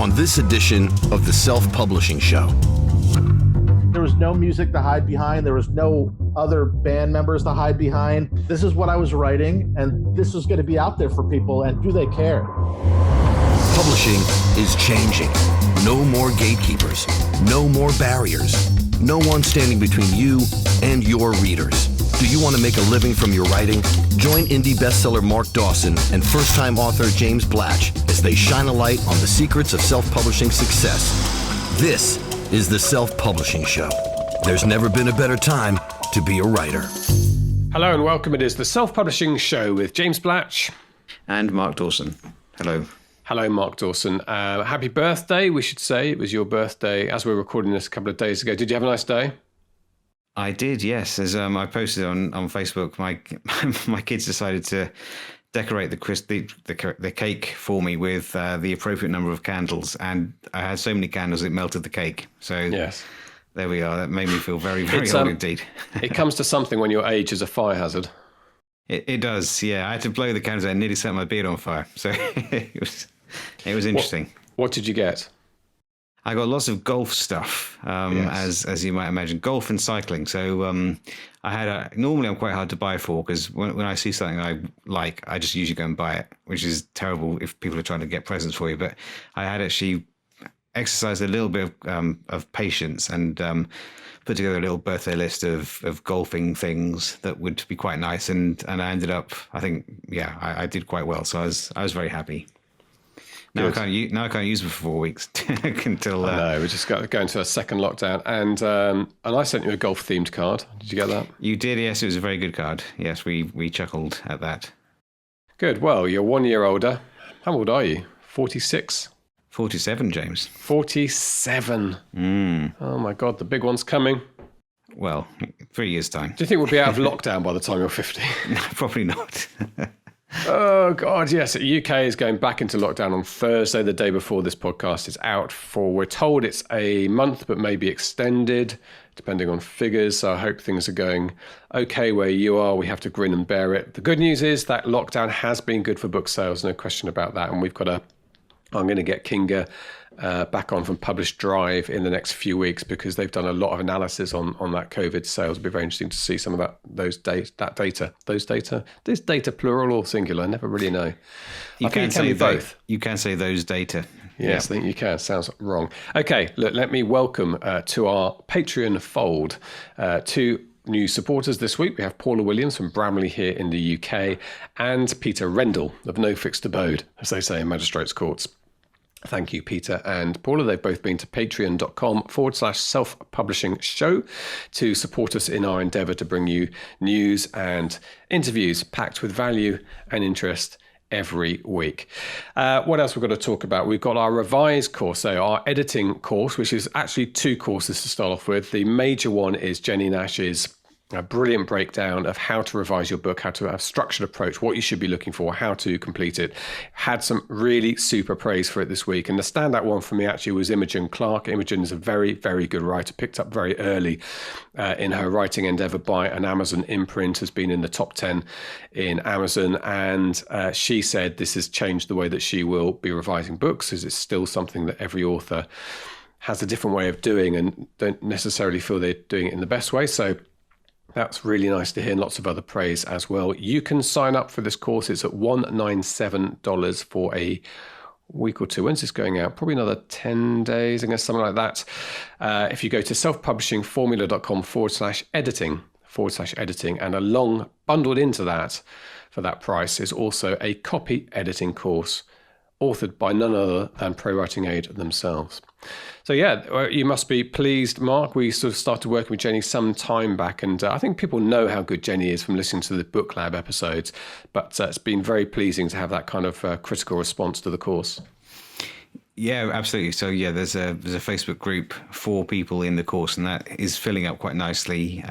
on this edition of the Self-Publishing Show. There was no music to hide behind. There was no other band members to hide behind. This is what I was writing, and this was going to be out there for people, and do they care? Publishing is changing. No more gatekeepers. No more barriers. No one standing between you and your readers. Do you want to make a living from your writing? Join indie bestseller Mark Dawson and first-time author James Blatch as they shine a light on the secrets of self-publishing success. This is the Self-Publishing Show. There's never been a better time to be a writer. Hello and welcome. It is the Self-Publishing Show with James Blatch. And Mark Dawson. Hello. Hello, Mark Dawson. Happy birthday, we should say. It was your birthday as we were recording this a couple of days ago. Did you have a nice day? I did, yes. As I posted on Facebook, my kids decided to decorate the cake for me with the appropriate number of candles, and I had so many candles it melted the cake. So yes, there we are. That made me feel very, very old indeed. It comes to something when your age is a fire hazard. It does, yeah. I had to blow the candles out and nearly set my beard on fire. So it was interesting. What did you get? I got lots of golf stuff, yes. as you might imagine, golf and cycling. So normally I'm quite hard to buy for, because when I see something I like, I just usually go and buy it, which is terrible if people are trying to get presents for you. But I had actually exercised a little bit of patience and put together a little birthday list of golfing things that would be quite nice. And I ended up, I think, I did quite well. So I was very happy. Now I can't use them for 4 weeks until. No, we just got going to a second lockdown, and I sent you a golf themed card. Did you get that? You did, yes. It was a very good card. Yes, we chuckled at that. Good. Well, you're 1 year older. How old are you? 46. 47, James. 47. Oh my God, the big one's coming. Well, 3 years' time. Do you think we'll be out of lockdown by the time you're 50? No, probably not. Oh, God, yes. The UK is going back into lockdown on Thursday, the day before this podcast is out for, we're told it's a month, but maybe extended, depending on figures. So I hope things are going okay where you are. We have to grin and bear it. The good news is that lockdown has been good for book sales, no question about that. And I'm going to get Kinga back on from Publish Drive in the next few weeks, because they've done a lot of analysis on that COVID sales. It'll be very interesting to see some of this data, plural or singular. I never really know. You can say both. You can say those data. Yes, I think you can. Sounds wrong. Okay, look, let me welcome to our Patreon fold two new supporters this week. We have Paula Williams from Bramley here in the UK and Peter Rendell of No Fixed Abode, as they say in magistrates' courts. Thank you, Peter and Paula. They've both been to patreon.com/self-publishing show to support us in our endeavour to bring you news and interviews packed with value and interest every week. What else we've got to talk about? We've got our revised course, so our editing course, which is actually two courses to start off with. The major one is Jenny Nash's a brilliant breakdown of how to revise your book, how to have a structured approach, what you should be looking for, how to complete it. Had some really super praise for it this week. And the standout one for me actually was Imogen Clark. Imogen is a very, very good writer, picked up very early in her writing endeavor by an Amazon imprint, has been in the top 10 in Amazon. And she said this has changed the way that she will be revising books, as it's still something that every author has a different way of doing and don't necessarily feel they're doing it in the best way. So that's really nice to hear, and lots of other praise as well. You can sign up for this course. It's at $197 for a week or two. When's this going out? Probably another 10 days, I guess, something like that. If you go to selfpublishingformula.com/editing, and along bundled into that for that price is also a copy editing course authored by none other than ProWriting Aid themselves. So you must be pleased, Mark. We sort of started working with Jenny some time back, and I think people know how good Jenny is from listening to the Book Lab episodes, but it's been very pleasing to have that kind of critical response to the course. Yeah, absolutely. So there's a Facebook group for people in the course, and that is filling up quite nicely.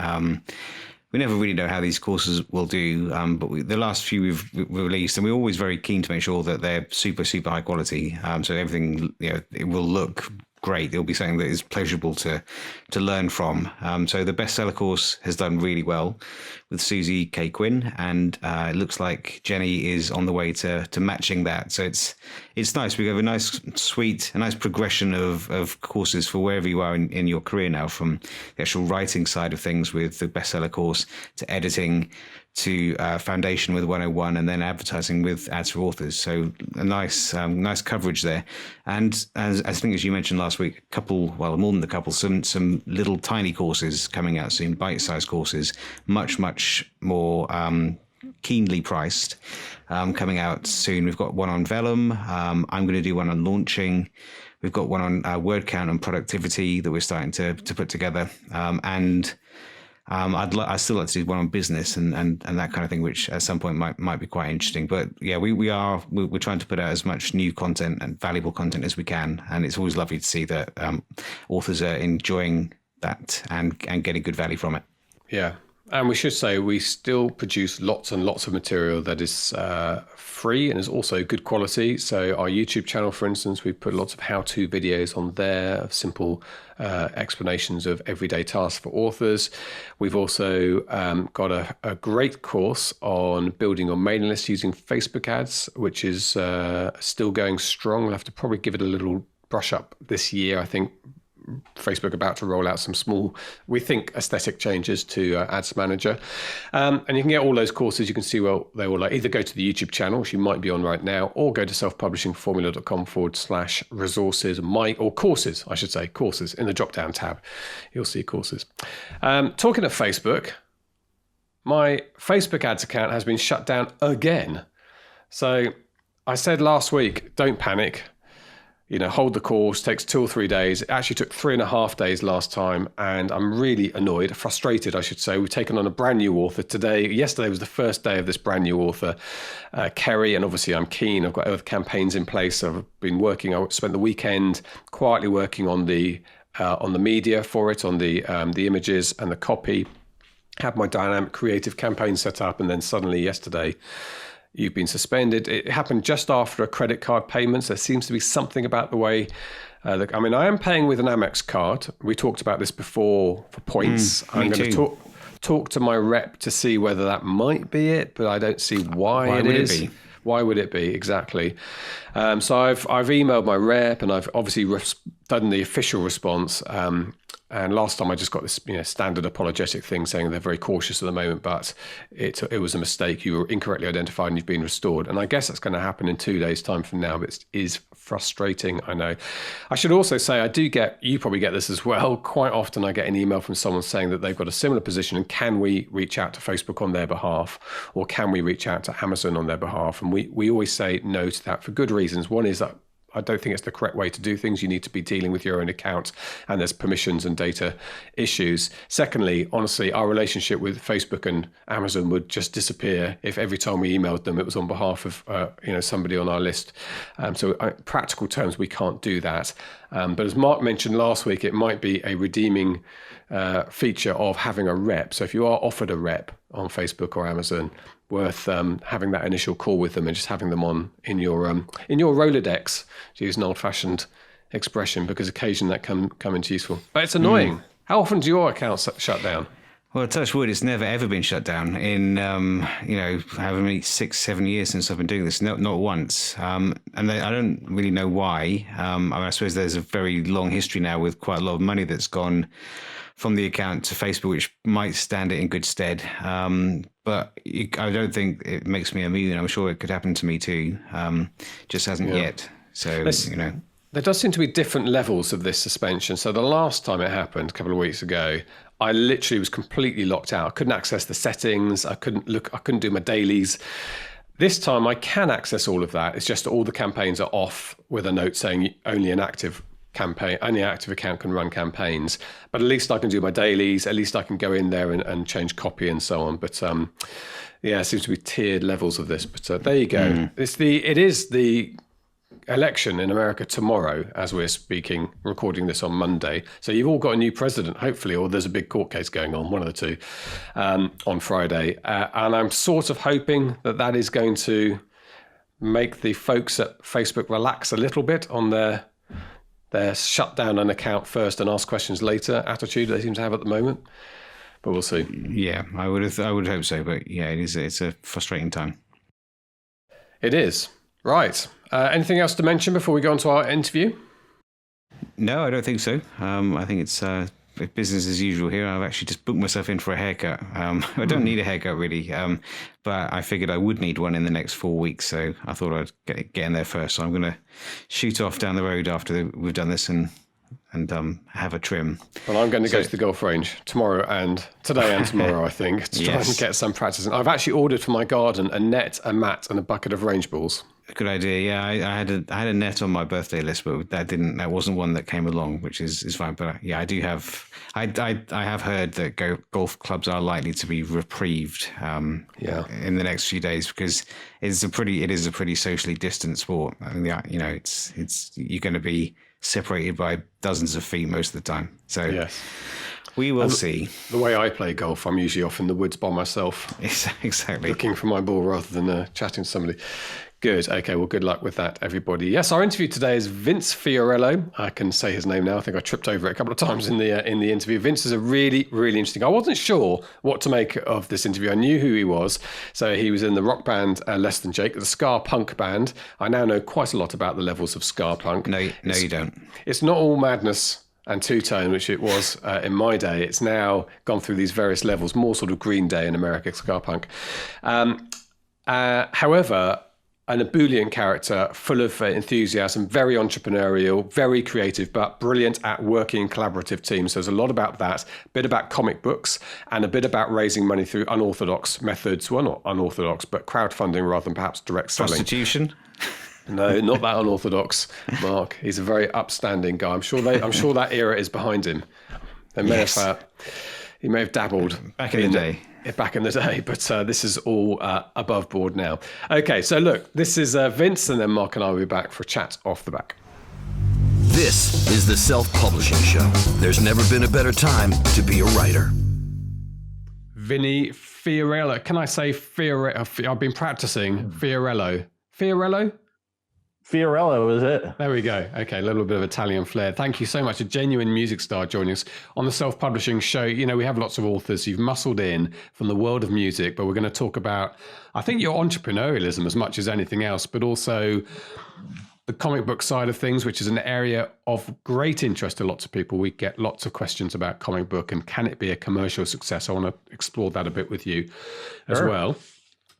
We never really know how these courses will do, but the last few we've released, and we're always very keen to make sure that they're super, super high quality. So everything, it will look great. It'll be something that is pleasurable to learn from. So the bestseller course has done really well with Susie K. Quinn, and it looks like Jenny is on the way to matching that. So it's it's nice. We have a nice suite, a nice progression of courses for wherever you are in your career now, from the actual writing side of things with the bestseller course to editing to foundation with 101, and then advertising with ads for authors. So a nice coverage there. And as I think, as you mentioned last week, more than a couple, some little tiny courses coming out soon, bite-sized courses, much more keenly priced, coming out soon. We've got one on Vellum. I'm going to do one on launching. We've got one on word count and productivity that we're starting to put together. I'd still like to do one on business and that kind of thing, which at some point might be quite interesting. But yeah, we're trying to put out as much new content and valuable content as we can, and it's always lovely to see that authors are enjoying that and getting good value from it. Yeah. And we should say we still produce lots and lots of material that is free and is also good quality. So our YouTube channel, for instance, we put lots of how-to videos on there of simple explanations of everyday tasks for authors. We've also got a great course on building your mailing list using Facebook ads, which is still going strong. We'll have to probably give it a little brush up this year, I think. Facebook about to roll out some small, we think, aesthetic changes to Ads Manager. And you can get all those courses. You can see, well, they will either go to the YouTube channel, which you might be on right now, or go to selfpublishingformula.com/resources, courses, I should say, courses in the drop-down tab. You'll see courses. Talking of Facebook, my Facebook ads account has been shut down again. So I said last week, don't panic. Hold the course, takes 2 or 3 days. It actually took 3.5 days last time, and I'm really annoyed, frustrated, I should say. We've taken on a brand new author today. Yesterday was the first day of this brand new author, Kerry, and obviously I'm keen. I've got other campaigns in place. I've been working. I spent the weekend quietly working on the media for it, on the images and the copy. Had my dynamic creative campaign set up, and then suddenly yesterday, you've been suspended. It happened just after a credit card payment. So there seems to be something about the way. I am paying with an Amex card. We talked about this before for points. I'm going to talk to my rep to see whether that might be it, but I don't see why it is. Why would it be? Exactly. So I've emailed my rep, and I've obviously done the official response. And last time I just got this standard apologetic thing saying they're very cautious at the moment, but it was a mistake. You were incorrectly identified and you've been restored. And I guess that's going to happen in 2 days' time from now, but it is frustrating, I know. I should also say you probably get this as well. Quite often I get an email from someone saying that they've got a similar position and can we reach out to Facebook on their behalf, or can we reach out to Amazon on their behalf? And we always say no to that for good reasons. One is that I don't think it's the correct way to do things. You need to be dealing with your own account, and there's permissions and data issues. Secondly, honestly, our relationship with Facebook and Amazon would just disappear if every time we emailed them, it was on behalf of somebody on our list. So practical terms, we can't do that. But as Mark mentioned last week, it might be a redeeming feature of having a rep. So if you are offered a rep on Facebook or Amazon, worth having that initial call with them and just having them on in your Rolodex, to use an old-fashioned expression, because occasionally that can come into useful. But it's annoying. How often do your accounts shut down? Well, touch wood, it's never ever been shut down in however many 6-7 years since I've been doing this. Not once. And I don't really know why. I suppose there's a very long history now with quite a lot of money that's gone from the account to Facebook, which might stand it in good stead. But I don't think it makes me immune. I'm sure it could happen to me too. Just hasn't yet. So, There does seem to be different levels of this suspension. So the last time it happened, a couple of weeks ago, I literally was completely locked out. I couldn't access the settings. I couldn't do my dailies. This time I can access all of that. It's just all the campaigns are off with a note saying only an active account can run campaigns, but at least I can do my dailies. At least I can go in there and change copy and so on. But it seems to be tiered levels of this. But there you go. It is the election in America tomorrow, as we're recording this on Monday. So you've all got a new president, hopefully, or there's a big court case going on, one of the two, on Friday. And I'm sort of hoping that is going to make the folks at Facebook relax a little bit on their shut down an account first and ask questions later attitude they seem to have at the moment. But we'll see. Yeah, I would hope so. But yeah, it's a frustrating time. It is. Right. Anything else to mention before we go on to our interview? No, I don't think so. I think it's business as usual here. I've actually just booked myself in for a haircut. I don't need a haircut really, but I figured I would need one in the next 4 weeks. So I thought I'd get in there first. So I'm going to shoot off down the road after we've done this and have a trim. Well, I'm going to go to the golf range tomorrow and today and tomorrow, I think, to try and get some practice. And I've actually ordered for my garden a net, a mat, and a bucket of range balls. Good idea. Yeah, I had a net on my birthday list, but that wasn't one that came along, which is fine. But yeah, I do have. I have heard that golf clubs are likely to be reprieved in the next few days because it is a pretty socially distant sport. I mean, it's you're going to be separated by dozens of feet most of the time. So yes. We will see. The way I play golf, I'm usually off in the woods by myself. Exactly. Looking for my ball rather than chatting to somebody. Good. Okay. Well, good luck with that, everybody. Yes, our interview today is Vince Fiorello. I can say his name now. I think I tripped over it a couple of times in the interview. Vince is a really, really interesting. I wasn't sure what to make of this interview. I knew who he was. So he was in the rock band Less Than Jake, the ska punk band. I now know quite a lot about the levels of ska punk. No, you don't. It's not all madness and two-tone, which it was in my day. It's now gone through these various levels, more sort of Green Day in America, ska punk. However, an ebullient character, full of enthusiasm, very entrepreneurial, very creative, but brilliant at working in collaborative teams. So there's a lot about that, a bit about comic books, and a bit about raising money through unorthodox methods. Well, not unorthodox, but crowdfunding rather than perhaps direct selling. Prostitution? No, not that unorthodox, Mark. He's a very upstanding guy. I'm sure that era is behind him. He may have dabbled back in the day. Back in the day, but this is all above board now. Okay, so look, this is Vince, and then Mark and I will be back for a chat off the back. This is the Self-Publishing Show. There's never been a better time to be a writer. Vinny Fiorello. Can I say Fiorello? I've been practicing Fiorello. Fiorello? Fiorello, is it? There we go. Okay, a little bit of Italian flair. Thank you so much. A genuine music star joining us on the Self-Publishing Show. You know, we have lots of authors. You've muscled in from the world of music, but we're going to talk about, I think, your entrepreneurialism as much as anything else, but also the comic book side of things, which is an area of great interest to lots of people. We get lots of questions about comic book and can it be a commercial success? I want to explore that a bit with you as well.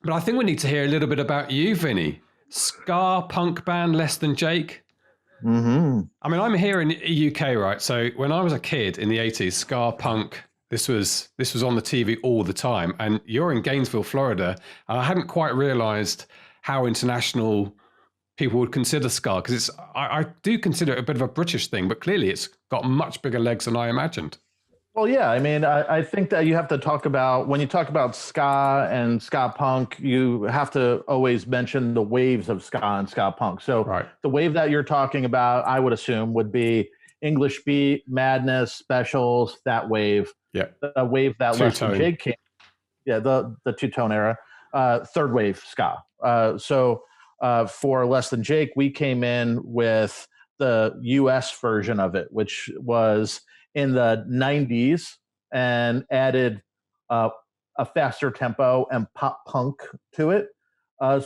But I think we need to hear a little bit about you, Vinny. Ska punk band Less Than Jake. Mm-hmm. I mean, I'm here in the UK, right? So when I was a kid in the 80s, ska punk, this was on the TV all the time. And you're in Gainesville, Florida. I hadn't quite realized how international people would consider ska, because I do consider it a bit of a British thing, but clearly it's got much bigger legs than I imagined. Well, yeah, I mean, I think that you have to talk about, when you talk about ska and ska punk, you have to always mention the waves of ska and ska punk. So The wave that you're talking about, I would assume, would be English Beat, Madness, Specials, that wave. Yeah. The wave that Less Than Jake came. Yeah, the two-tone era. Third wave ska. For Less Than Jake, we came in with the US version of it, which was in the 90s and added a faster tempo and pop punk to it.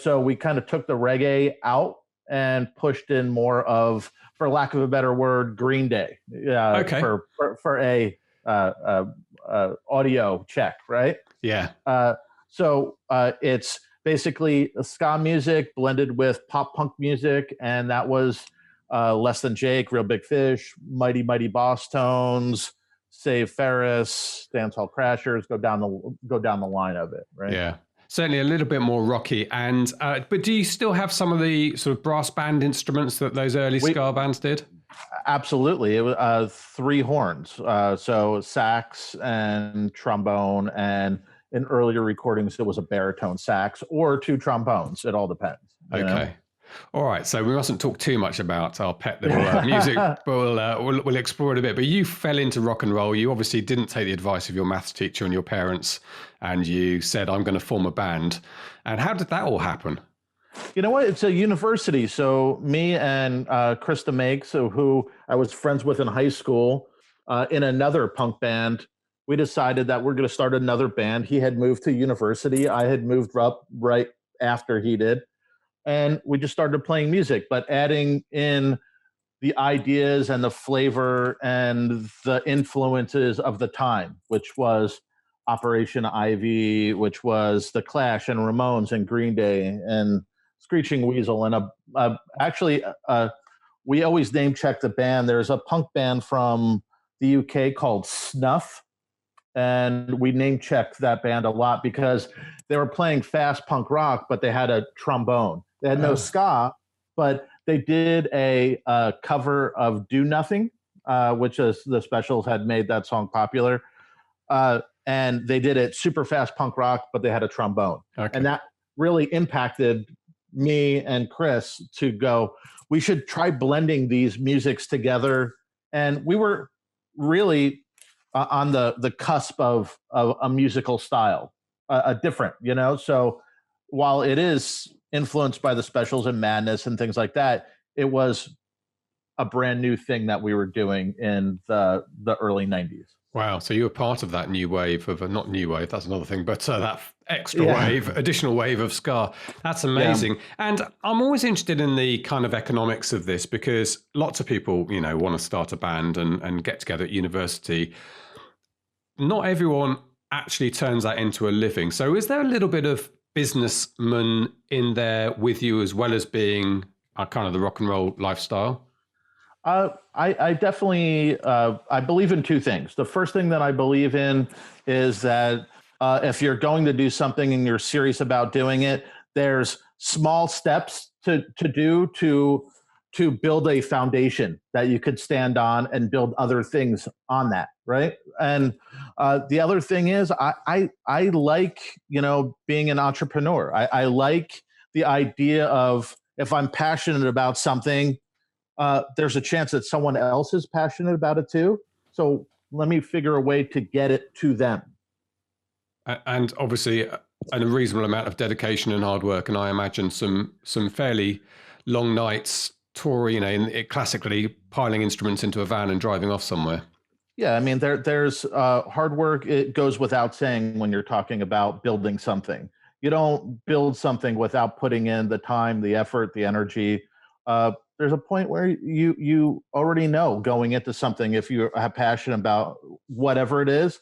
So we kind of took the reggae out and pushed in more of, for lack of a better word, Green Day. For a audio check, right? Yeah. So it's basically ska music blended with pop punk music, and that was Less Than Jake, Real Big Fish, Mighty Mighty Boss Tones, Save Ferris, Dancehall Crashers, go down the line of it, right? Yeah, certainly a little bit more rocky. And but do you still have some of the sort of brass band instruments that those early ska bands did? Absolutely. It was 3 horns, so sax and trombone, and in earlier recordings it was a baritone sax or 2 trombones. It all depends. Okay. Know? All right, so we mustn't talk too much about our pet little music, but we'll explore it a bit. But you fell into rock and roll. You obviously didn't take the advice of your maths teacher and your parents, and you said, I'm going to form a band. And how did that all happen? You know what? It's a university. So me and Krista Makes, who I was friends with in high school, in another punk band, we decided that we're going to start another band. He had moved to university. I had moved up right after he did. and we just started playing music, but adding in the ideas and the flavor and the influences of the time, which was Operation Ivy, which was The Clash and Ramones and Green Day and Screeching Weasel. And actually, we always name check the band. There's a punk band from the UK called Snuff. And we name checked that band a lot because they were playing fast punk rock, but they had a trombone. They had no ska, but they did a cover of Do Nothing, which is the Specials had made that song popular. And they did it super fast punk rock, but they had a trombone. Okay. And that really impacted me and Chris to go, we should try blending these musics together. And we were really on the cusp of a musical style, a different, so while it is influenced by the Specials and Madness and things like that, it was a brand new thing that we were doing in the early 90s. Wow. So you were part of that new wave of, not new wave, that's another thing, but that extra wave, additional wave of ska. That's amazing. Yeah. And I'm always interested in the kind of economics of this, because lots of people, want to start a band and get together at university. Not everyone actually turns that into a living. So is there a little bit of businessman in there with you, as well as being kind of the rock and roll lifestyle? I definitely, I believe in two things. The first thing that I believe in is that if you're going to do something and you're serious about doing it, there's small steps to do to build a foundation that you could stand on and build other things on that, right? And the other thing is, I like, being an entrepreneur. I like the idea of, if I'm passionate about something, there's a chance that someone else is passionate about it too. So let me figure a way to get it to them. And obviously a reasonable amount of dedication and hard work. And I imagine some fairly long nights touring, classically piling instruments into a van and driving off somewhere. Yeah, I mean, there's hard work. It goes without saying when you're talking about building something. You don't build something without putting in the time, the effort, the energy. There's a point where you already know going into something, if you have passion about whatever it is,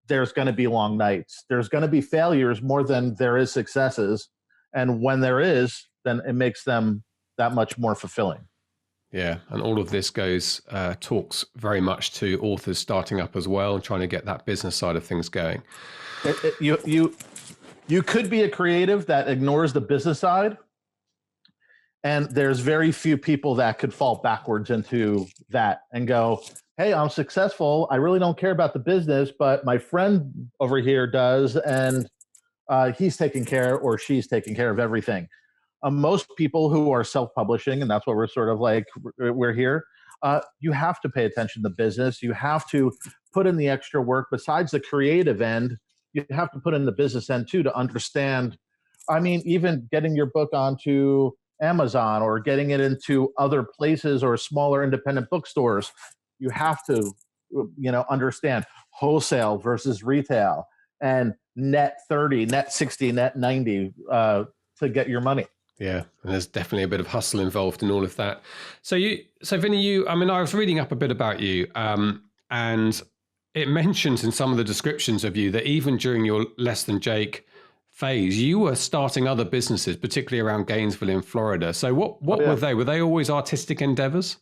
there's going to be long nights. There's going to be failures more than there is successes. And when there is, then it makes them that much more fulfilling. Yeah, and all of this talks very much to authors starting up as well, and trying to get that business side of things going. You could be a creative that ignores the business side, and there's very few people that could fall backwards into that and go, hey, I'm successful. I really don't care about the business, but my friend over here does, and he's taking care, or she's taking care of everything. Most people who are self-publishing, and that's what we're sort of like, we're here, you have to pay attention to business. You have to put in the extra work. Besides the creative end, you have to put in the business end too, to understand. I mean, even getting your book onto Amazon or getting it into other places or smaller independent bookstores, you have to, understand wholesale versus retail and net 30, net 60, net 90 to get your money. Yeah, and there's definitely a bit of hustle involved in all of that. So Vinny, I was reading up a bit about you, and it mentions in some of the descriptions of you that even during your Less Than Jake phase, you were starting other businesses, particularly around Gainesville in Florida. So what were they? Were they always artistic endeavors?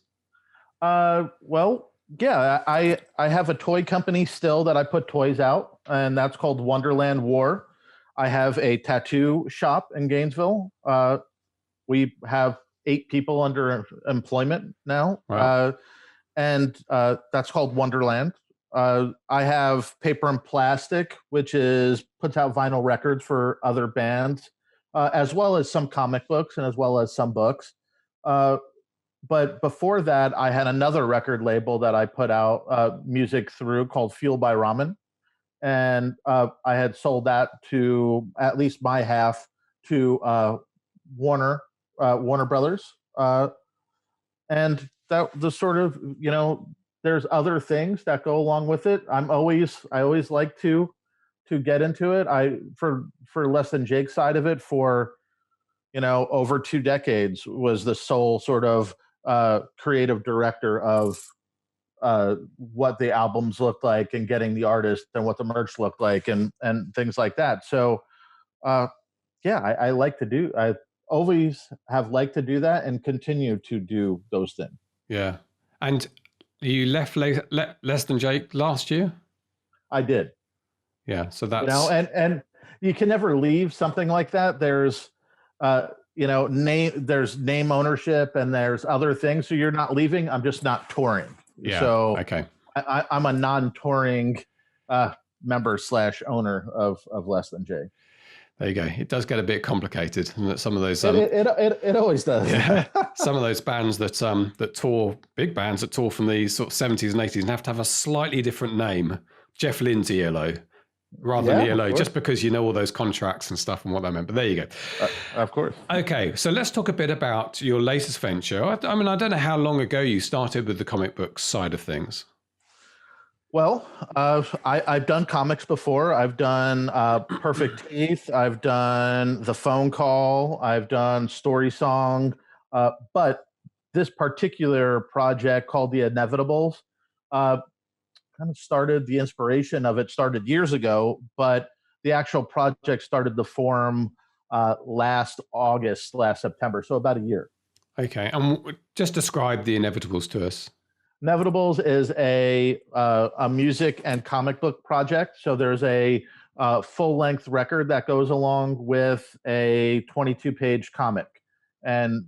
Well, yeah, I have a toy company still that I put toys out, and that's called Wonderland War. I have a tattoo shop in Gainesville. We have 8 people under employment now. Wow. And that's called Wonderland. I have Paper and Plastic, which puts out vinyl records for other bands, as well as some comic books and as well as some books. But before that, I had another record label that I put out music through called Fuel by Ramen. And I had sold that to, at least my half, to Warner Brothers. And that the sort of, there's other things that go along with it. I always like to get into it. For Less Than Jake's side of it, for over 2 decades, was the sole sort of creative director of what the albums looked like and getting the artist and what the merch looked like and things like that. So I like to do. I always have liked to do that and continue to do those things. Yeah, and you left Less Than Jake last year. I did. Yeah, so that's and you can never leave something like that. There's there's name ownership and there's other things. So you're not leaving. I'm just not touring. Yeah. So okay. I'm a non-touring member / owner of Less Than Jake. There you go. It does get a bit complicated, and some of those. It always does. Yeah, some of those bands that tour, big bands that tour from the sort of 70s and 80s, and have to have a slightly different name. Jeff Lynne's ELO, rather than ELO, just because you know all those contracts and stuff and what that meant. But there you go. Of course. Okay, so let's talk a bit about your latest venture. I mean, I don't know how long ago you started with the comic book side of things. Well, I've done comics before. I've done Perfect Teeth. I've done The Phone Call. I've done Story Song. But this particular project called The Inevitables kind of started, the inspiration of it started years ago, but the actual project started to form last September, so about a year. Okay, and just describe The Inevitables to us. Inevitables is a music and comic book project. So there's a full-length record that goes along with a 22-page comic. And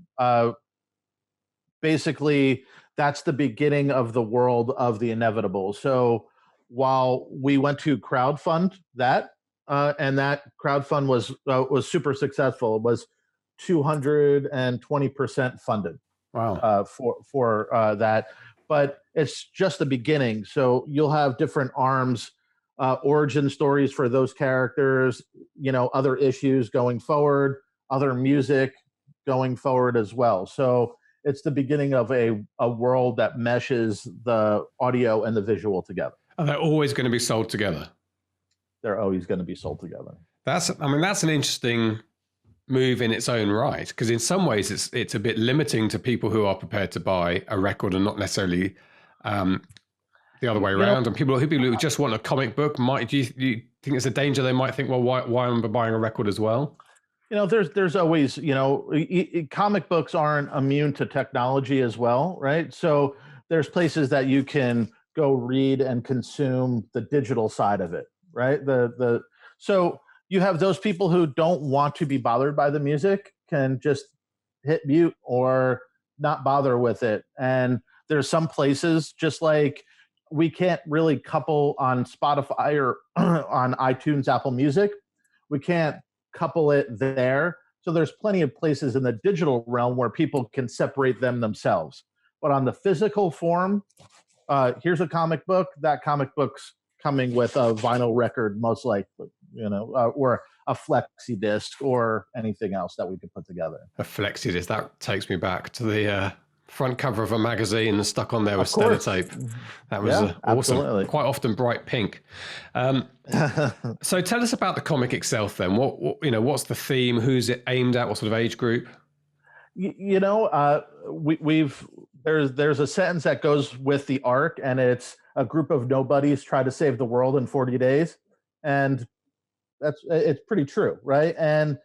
basically, that's the beginning of the world of The Inevitables. So while we went to crowdfund that, and that crowdfund was super successful, it was 220% funded. Wow. For that. But it's just the beginning. So you'll have different arms, origin stories for those characters, other issues going forward, other music going forward as well. So it's the beginning of a world that meshes the audio and the visual together. And they're always going to be sold together. They're always going to be sold together. That's an interesting move in its own right, because in some ways it's a bit limiting to people who are prepared to buy a record and not necessarily the other way around. And people who just want a comic book, do you think it's a danger? They might think, well, why am I buying a record as well? There's always, comic books aren't immune to technology as well, right? So there's places that you can go read and consume the digital side of it, right? So you have those people who don't want to be bothered by the music can just hit mute or not bother with it. And there's some places, just like we can't really couple on Spotify or on iTunes, Apple Music. We can't couple it there. So there's plenty of places in the digital realm where people can separate them themselves. But on the physical form, here's a comic book. That comic book's coming with a vinyl record, most likely, or a flexi disc or anything else that we could put together. A flexi disc, that takes me back to the front cover of a magazine and stuck on there with Stenotape. That was awesome. Absolutely. Quite often bright pink. So tell us about the comic itself then. What's the theme? Who's it aimed at? What sort of age group? There's a sentence that goes with the arc, and it's a group of nobodies try to save the world in 40 days. And it's pretty true, right? And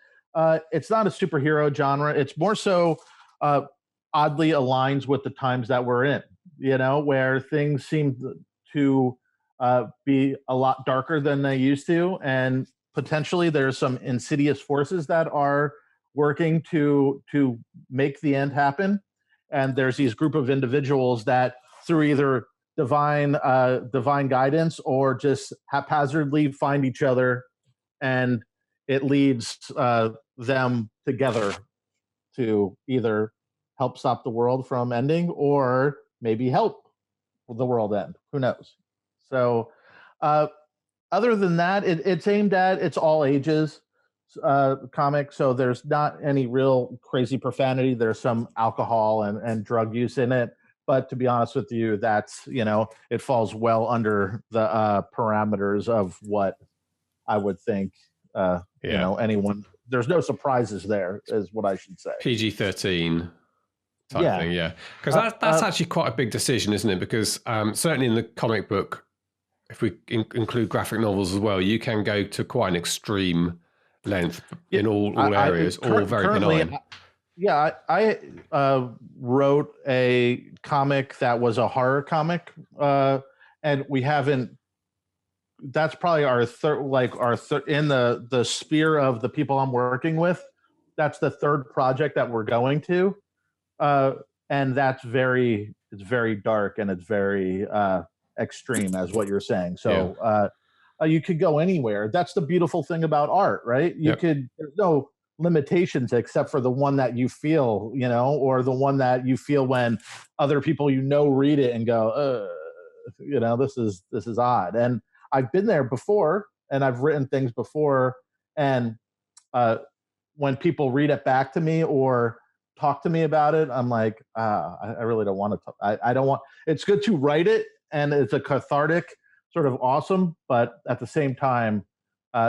it's not a superhero genre. It's more so oddly aligns with the times that we're in, where things seem to be a lot darker than they used to. And potentially there's some insidious forces that are working to make the end happen. And there's these group of individuals that through either divine guidance or just haphazardly find each other, and it leads them together to either help stop the world from ending or maybe help the world end. Who knows? So other than that, it's all ages comic. So there's not any real crazy profanity. There's some alcohol and drug use in it. But to be honest with you, that's, it falls well under the parameters of what I would think, anyone there's no surprises there, is what I should say. PG-13 type thing, yeah. Because that's actually quite a big decision, isn't it? Because certainly in the comic book, if we include graphic novels as well, you can go to quite an extreme length in all areas, all very benign. I wrote a comic that was a horror comic, and we haven't. That's probably our third, in the sphere of the people I'm working with. That's the third project that we're going to, and it's very dark and it's very extreme, as what you're saying. So you could go anywhere. That's the beautiful thing about art, right? There's no limitations except for the one that you feel, or the one that you feel when other people read it and go, this is odd. And I've been there before, and I've written things before, and when people read it back to me or talk to me about it, I'm like, I really don't want to. I don't want. It's good to write it, and it's a cathartic sort of awesome, but at the same time,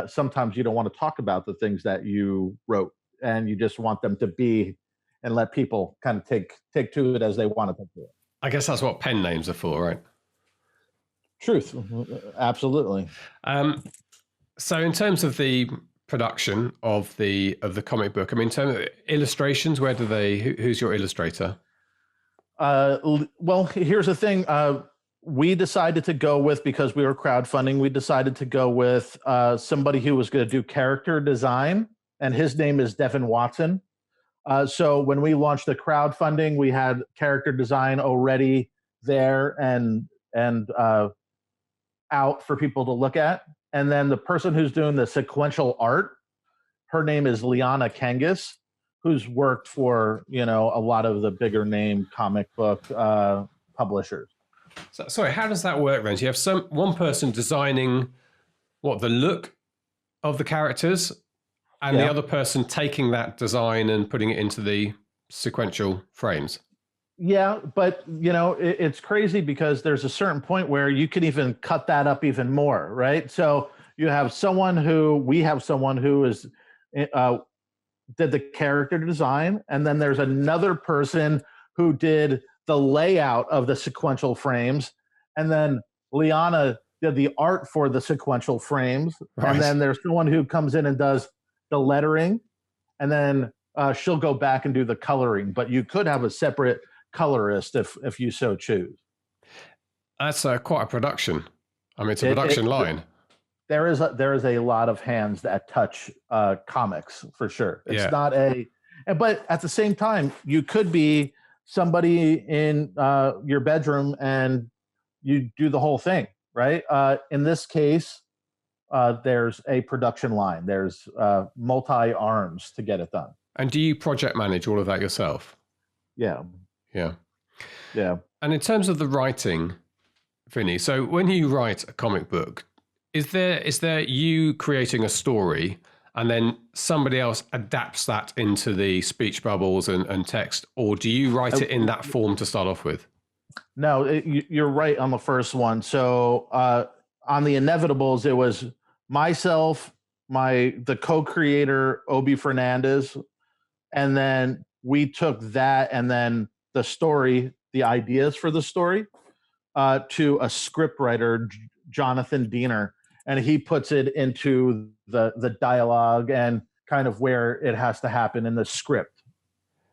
sometimes you don't want to talk about the things that you wrote, and you just want them to be, and let people kind of take to it as they want to take to it. I guess that's what pen names are for, right? Truth, absolutely. So in terms of the production of the comic book, I mean, in terms of illustrations, who's your illustrator? Well, here's the thing. We decided to go with, because we were crowdfunding, we decided to go with somebody who was going to do character design, and his name is Devin Watson. So when we launched the crowdfunding, we had character design already there and out for people to look at. And then the person who's doing the sequential art, her name is Liana Kangas, who's worked for, a lot of the bigger name comic book publishers. So, sorry, how does that work then? So you have one person designing the look of the characters, and the other person taking that design and putting it into the sequential frames. Yeah, but it's crazy because there's a certain point where you can even cut that up even more, right? So we have someone who is did the character design, and then there's another person who did the layout of the sequential frames, and then Liana did the art for the sequential frames, right. And then there's someone who comes in and does the lettering, and then she'll go back and do the coloring. But you could have a separate colorist if you so choose. That's quite a production. I mean, it's a production line. There is a lot of hands that touch comics, for sure. It's not but at the same time, you could be somebody in your bedroom and you do the whole thing, right? In this case, there's a production line. There's multi-arms to get it done. And do you project manage all of that yourself? Yeah. And in terms of the writing, Vinny, so when you write a comic book, is there you creating a story and then somebody else adapts that into the speech bubbles and text, or do you write it in that form to start off with? No, you're right on the first one. So on the Inevitables, it was myself, the co-creator, Obi Fernandez, and then we took that and then the story, the ideas for the story, to a script writer, Jonathan Diener, and he puts it into the dialogue and kind of where it has to happen in the script.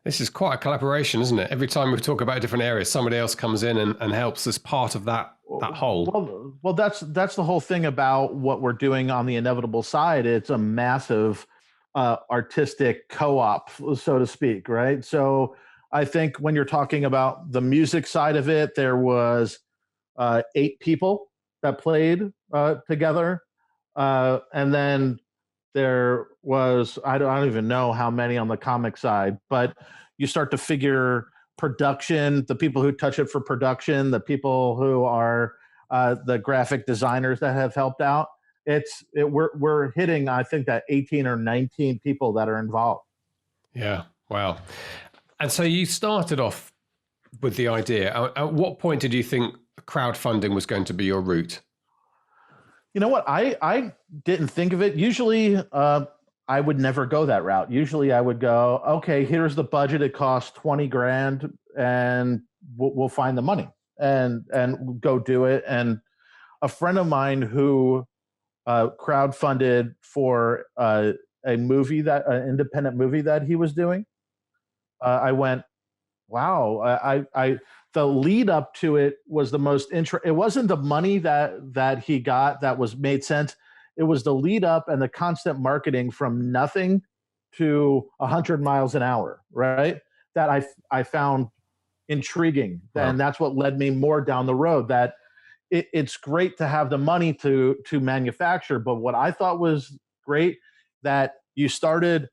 This is quite a collaboration, isn't it? Every time we talk about different areas, somebody else comes in and helps as part of that whole. Well, that's the whole thing about what we're doing on the Inevitable side. It's a massive artistic co-op, so to speak, right? So I think when you're talking about the music side of it, there was 8 people that played together, and then there was I don't even know how many on the comic side, but you start to figure production, the people who touch it for production, the people who are the graphic designers that have helped out. We're hitting, I think, that 18 or 19 people that are involved. Yeah, wow. And so you started off with the idea. At what point did you think crowdfunding was going to be your route? You know what? I didn't think of it. Usually I would never go that route. Usually I would go, okay, here's the budget. It costs 20 grand and we'll find the money and go do it. And a friend of mine who crowdfunded for a movie, that an independent movie that he was doing, I went, wow, I the lead up to it was the most it wasn't the money that he got that was made sense. It was the lead up and the constant marketing from nothing to 100 miles an hour, right? That I found intriguing. Wow. And that's what led me more down the road, that it's great to have the money to manufacture. But what I thought was great, that you started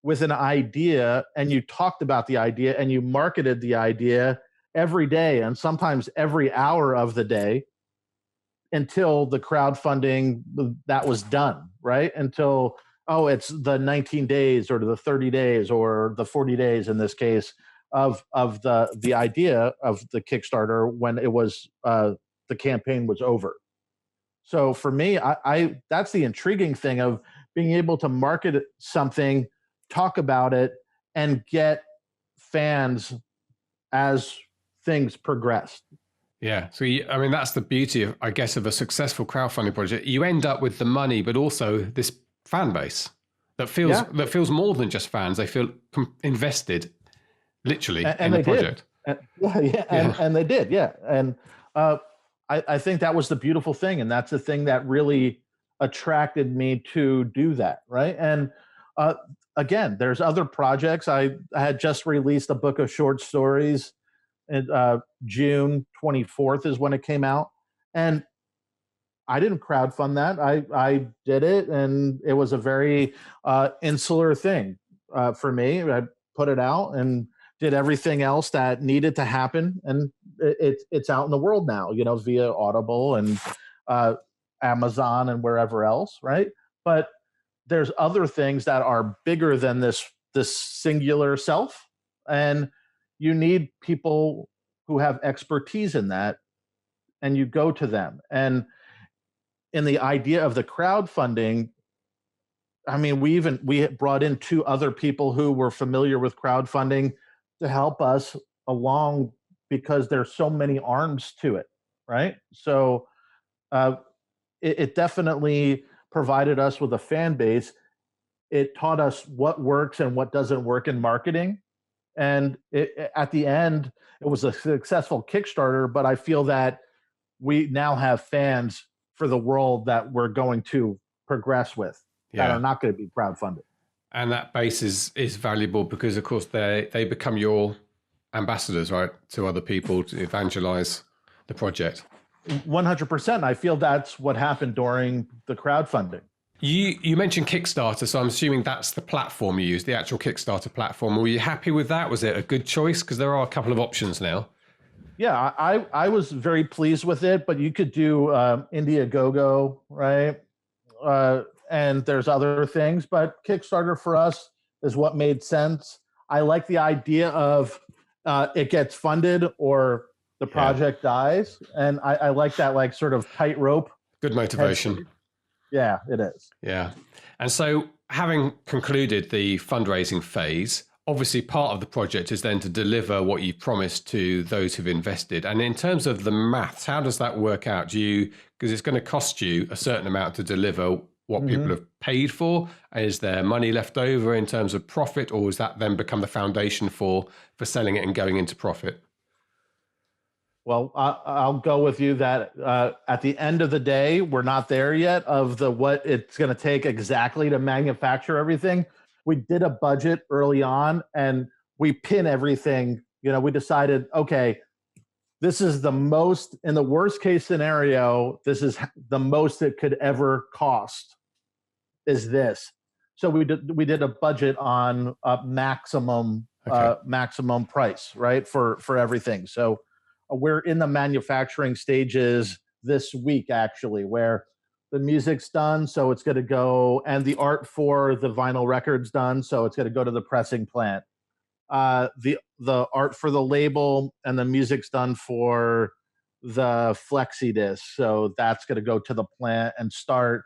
with an idea and you talked about the idea and you marketed the idea every day and sometimes every hour of the day until the crowdfunding that was done, right? Until, oh, it's the 19 days or the 30 days or the 40 days in this case of the idea of the Kickstarter when it was the campaign was over. So for me, I that's the intriguing thing of being able to market something, talk about it, and get fans as things progress. Yeah. So, I mean, that's the beauty of, I guess, of a successful crowdfunding project. You end up with the money, but also this fan base that feels more than just fans. They feel invested, literally, in the project. And they did, yeah. And I think that was the beautiful thing, and that's the thing that really attracted me to do that, right? And again, there's other projects. I had just released a book of short stories. And June 24th is when it came out, and I didn't crowdfund that. I did it, and it was a very insular thing for me. I put it out and did everything else that needed to happen, and it's out in the world now, you know, via Audible and Amazon and wherever else, right? But there's other things that are bigger than this singular self, and you need people who have expertise in that, and you go to them. And in the idea of the crowdfunding, I mean, we brought in 2 other people who were familiar with crowdfunding to help us along, because there's so many arms to it, right? So it definitely provided us with a fan base. It taught us what works and what doesn't work in marketing. And at the end, it was a successful Kickstarter, but I feel that we now have fans for the world that we're going to progress with, that are not going to be crowdfunded. And that base is valuable because, of course, they become your ambassadors, right, to other people to evangelize the project. 100%. I feel that's what happened during the crowdfunding. You mentioned Kickstarter, so I'm assuming that's the platform you used, the actual Kickstarter platform. Were you happy with that? Was it a good choice? Because there are a couple of options now. Yeah, I was very pleased with it, but you could do Indiegogo, right? And there's other things, but Kickstarter for us is what made sense. I like the idea of it gets funded or the project dies, and I like that, like, sort of tightrope. Good motivation. Yeah, it is. Yeah. And so, having concluded the fundraising phase, obviously part of the project is then to deliver what you promised to those who've invested. And in terms of the maths, how does that work out? Because it's going to cost you a certain amount to deliver what people have paid for. Is there money left over in terms of profit, or does that then become the foundation for selling it and going into profit? Well, I'll go with you that at the end of the day, we're not there yet of what it's going to take exactly to manufacture everything. We did a budget early on, and we pin everything. You know, we decided, okay, this is the most, in the worst case scenario, this is the most it could ever cost, is this. So we did a budget on maximum price, right, for everything. So we're in the manufacturing stages this week, actually, where the music's done, so it's going to go, and the art for the vinyl record's done, so it's going to go to the pressing plant. The art for the label and the music's done for the flexi disc, so that's going to go to the plant and start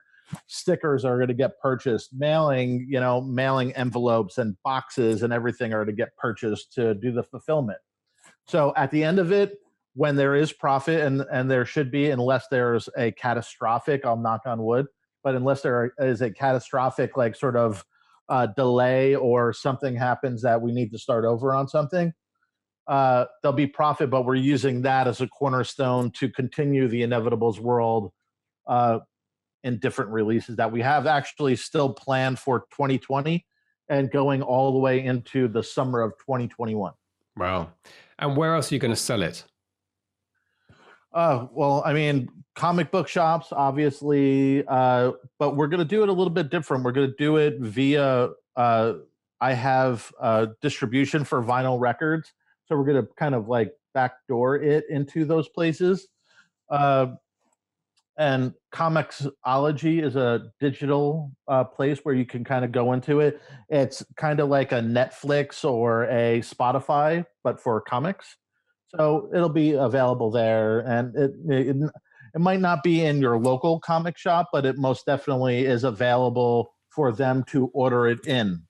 stickers are going to get purchased, mailing envelopes and boxes and everything are to get purchased to do the fulfillment. So at the end of it, when there is profit, and there should be, unless there's a catastrophic, I'll knock on wood, but unless there is a catastrophic like sort of delay or something happens that we need to start over on something, there'll be profit, but we're using that as a cornerstone to continue the Inevitables world in different releases that we have actually still planned for 2020 and going all the way into the summer of 2021. Wow. And where else are you going to sell it? Well, I mean, comic book shops, obviously, but we're going to do it a little bit different. We're going to do it via, I have distribution for vinyl records. So we're going to kind of like backdoor it into those places. And Comixology is a digital place where you can kind of go into it. It's kind of like a Netflix or a Spotify, but for comics. So it'll be available there, and it might not be in your local comic shop, but it most definitely is available for them to order it in.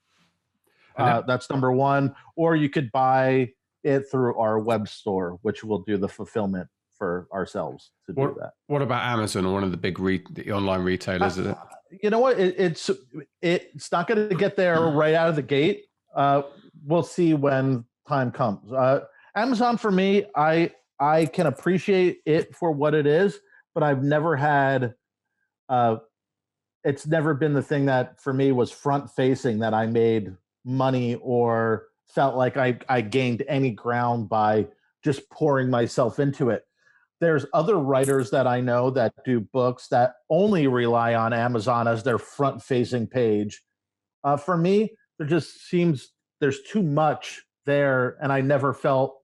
That's number one. Or you could buy it through our web store, which will do the fulfillment for ourselves to do that. What about Amazon or one of the big the online retailers? Is it? You know what? It's not going to get there right out of the gate. We'll see when time comes. Amazon, for me, I can appreciate it for what it is, but I've never had, it's never been the thing that for me was front facing that I made money or felt like I gained any ground by just pouring myself into it. There's other writers that I know that do books that only rely on Amazon as their front facing page. For me, there just seems there's too much there, and I never felt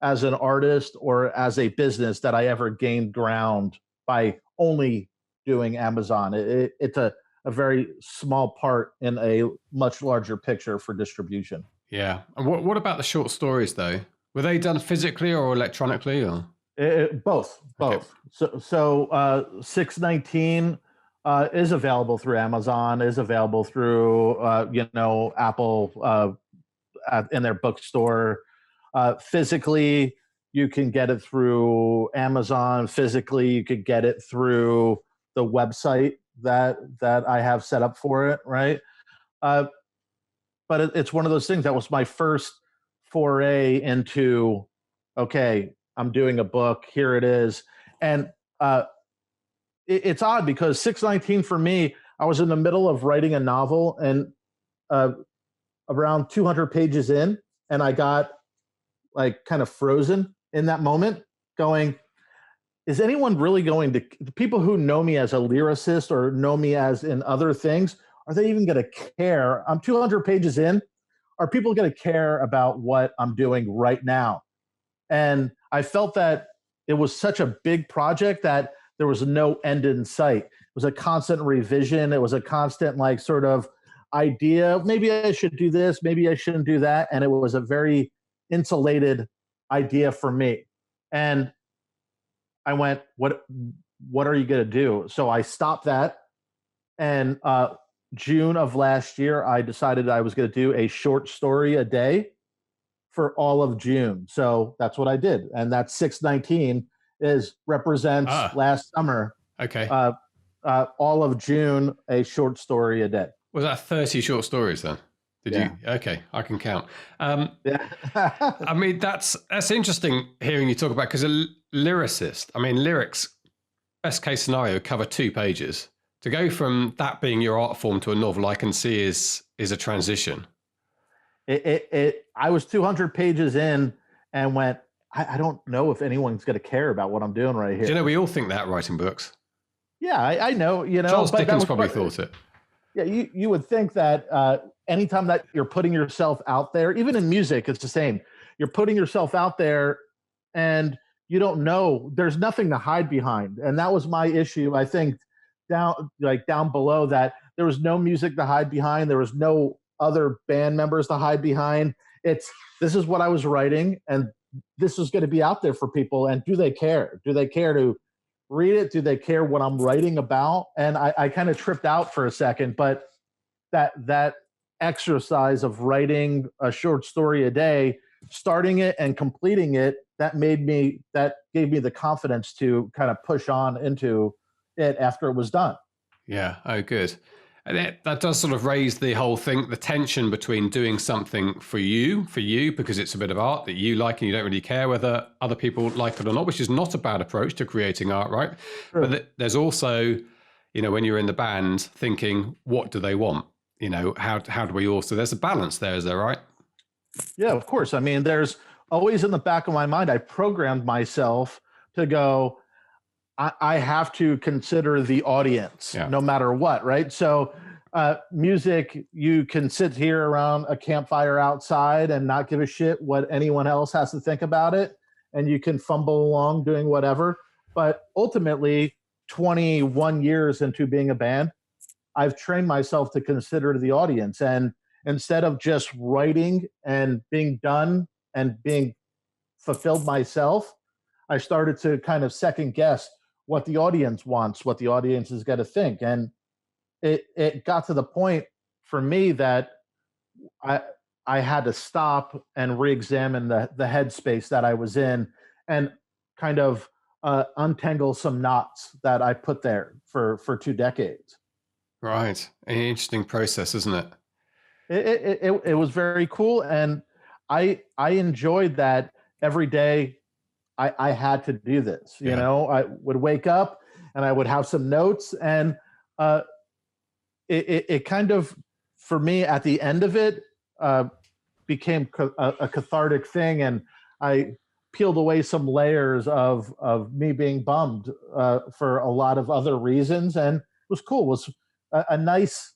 as an artist or as a business that I ever gained ground by only doing Amazon. It's a very small part in a much larger picture for distribution. Yeah. And what about the short stories, though? Were they done physically or electronically? Or both. Okay. So 619 is available through Amazon, is available through Apple in their bookstore. Physically, you can get it through Amazon. Physically, you could get it through the website that I have set up for it, right? But it's one of those things that was my first foray into, okay, I'm doing a book, here it is. And it's odd because 619 for me, I was in the middle of writing a novel and around 200 pages in, and I got like kind of frozen in that moment going, is anyone really going to, the people who know me as a lyricist or know me as in other things, are they even going to care? I'm 200 pages in. Are people going to care about what I'm doing right now? And I felt that it was such a big project that there was no end in sight. It was a constant revision. It was a constant like sort of idea. Maybe I should do this. Maybe I shouldn't do that. And it was a very insulated idea for me. And I went, what are you going to do? So I stopped that. And June of last year, I decided I was going to do a short story a day for all of June. So that's what I did. And that 619 represents last summer. Okay. All of June, a short story a day. Was that 30 short stories then? Did you? Okay, I can count. Yeah. I mean, that's interesting hearing you talk about, because a lyricist, I mean, lyrics, best case scenario, cover 2 pages. To go from that being your art form to a novel, I can see is a transition. I was 200 pages in and went, I don't know if anyone's going to care about what I'm doing right here. Do you know, we all think that writing books. Yeah, I know. Charles Dickens probably thought it. Yeah, you would think that anytime that you're putting yourself out there, even in music, it's the same. You're putting yourself out there and you don't know, there's nothing to hide behind. And that was my issue, I think, down below, that there was no music to hide behind. There was no other band members to hide behind. This is what I was writing, and this is going to be out there for people. And do they care? Do they care to read it? Do they care what I'm writing about? And I kind of tripped out for a second, but that exercise of writing a short story a day, starting it and completing it, that gave me the confidence to kind of push on into it after it was done. Yeah. Oh, good. And that does sort of raise the whole thing, the tension between doing something for you, because it's a bit of art that you like and you don't really care whether other people like it or not, which is not a bad approach to creating art, right? Sure. But there's also, when you're in the band thinking, what do they want? How do we also, there's a balance there, is there, right? Yeah, of course. I mean, there's always in the back of my mind, I programmed myself to go, I have to consider the audience no matter what, right? So music, you can sit here around a campfire outside and not give a shit what anyone else has to think about it. And you can fumble along doing whatever. But ultimately, 21 years into being a band, I've trained myself to consider the audience. And instead of just writing and being done and being fulfilled myself, I started to kind of second guess what the audience wants, what the audience is going to think. And it got to the point for me that I had to stop and re-examine the headspace that I was in and kind of untangle some knots that I put there for 2 decades. Right. An interesting process, isn't it? It was very cool. And I enjoyed that every day. I had to do this, I would wake up and I would have some notes, and it kind of, for me at the end of it, became a cathartic thing. And I peeled away some layers of me being bummed for a lot of other reasons. And it was cool. It was a nice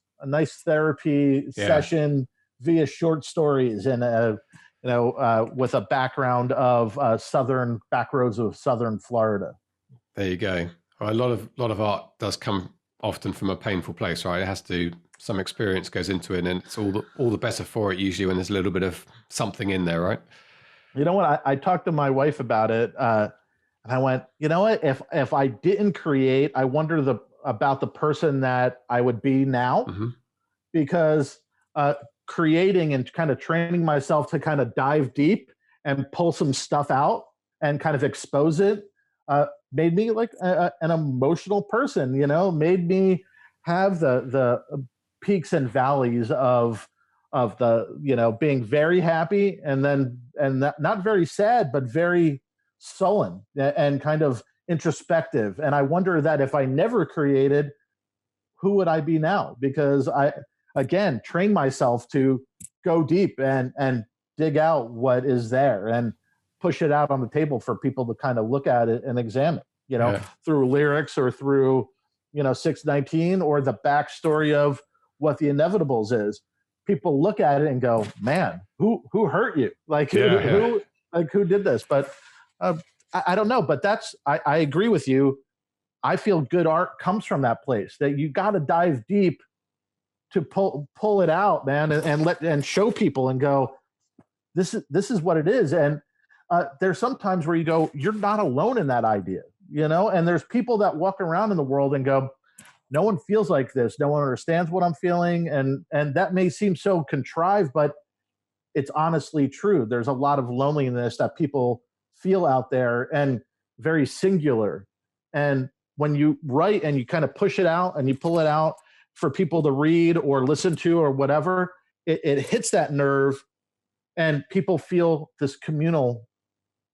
therapy session via short stories and with a background of southern back roads of southern Florida. There you go. Well, a lot of art does come often from a painful place, right? It has to. Some experience goes into it, and it's all the better for it usually when there's a little bit of something in there, right? You know what? I talked to my wife about it, and I went, you know what? If I didn't create, I wonder about the person that I would be now, because creating and kind of training myself to kind of dive deep and pull some stuff out and kind of expose it made me like an emotional person, made me have the peaks and valleys of the, being very happy and not very sad, but very sullen and kind of introspective. And I wonder that if I never created, who would I be now? Because I, again, train myself to go deep and dig out what is there and push it out on the table for people to kind of look at it and examine, through lyrics or through, 619 or the backstory of what the Inevitables is. People look at it and go, man, who hurt you? Who did this? But I don't know, but I agree with you. I feel good art comes from that place, that you got to dive deep to pull it out, man, and show people and go, this is what it is. And there's some times where you go, you're not alone in that idea, and there's people that walk around in the world and go, no one feels like this. No one understands what I'm feeling. And that may seem so contrived, but it's honestly true. There's a lot of loneliness that people feel out there and very singular. And when you write and you kind of push it out and you pull it out for people to read or listen to or whatever, it hits that nerve and people feel this communal,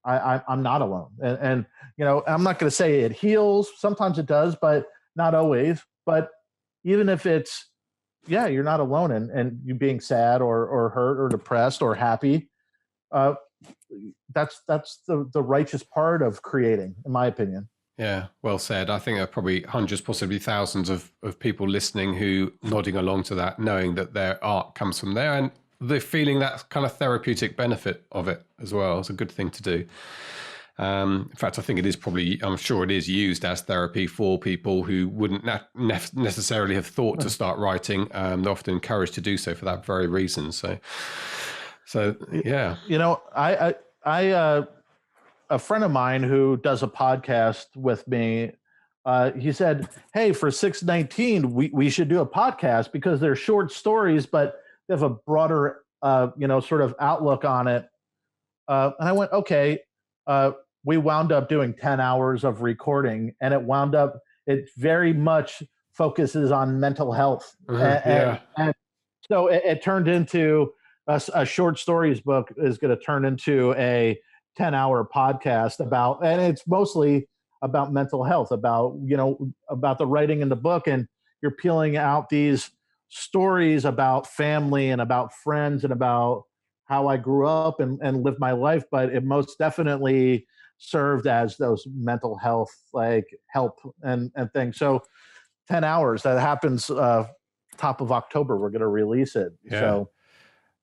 I'm not alone. And I'm not going to say it heals. Sometimes it does, but not always. But even if it's, you're not alone and you being sad or hurt or depressed or happy, that's the righteous part of creating, in my opinion. Yeah, well said. I think there are probably hundreds, possibly thousands of people listening who nodding along to that, knowing that their art comes from there and they're feeling that kind of therapeutic benefit of it as well. It's a good thing to do. In fact, I think it is I'm sure it is used as therapy for people who wouldn't necessarily have thought to start writing. They're often encouraged to do so for that very reason. So yeah. I a friend of mine who does a podcast with me he said, "Hey, for 619, we should do a podcast because they're short stories, but they have a broader, sort of outlook on it." And I went, "Okay." We wound up doing 10 hours of recording, and it very much focuses on mental health. And so it turned into a short stories book is going to turn into a 10-hour podcast and it's mostly about mental health, about the writing in the book, and you're peeling out these stories about family and about friends and about how I grew up and lived my life, but it most definitely served as those mental health help and things. So 10 hours, that happens top of October, we're going to release it. Yeah. So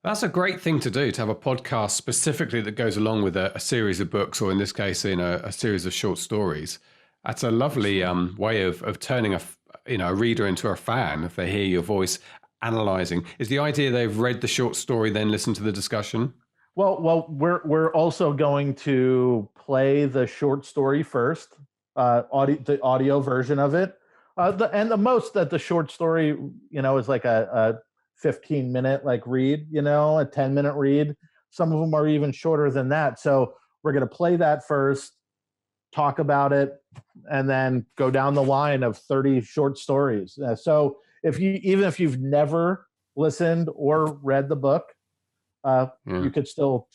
that's a great thing to do, to have a podcast specifically that goes along with a series of books, or in this case, a series of short stories. That's a lovely way of turning a reader into a fan if they hear your voice analyzing. Is the idea they've read the short story, then listen to the discussion? Well, we're also going to play the short story first, the audio version of it. The most that the short story, is like a 15-minute read, a 10-minute read. Some of them are even shorter than that. So we're going to play that first, talk about it, and then go down the line of 30 short stories. So even if you've never listened or read the book, you could still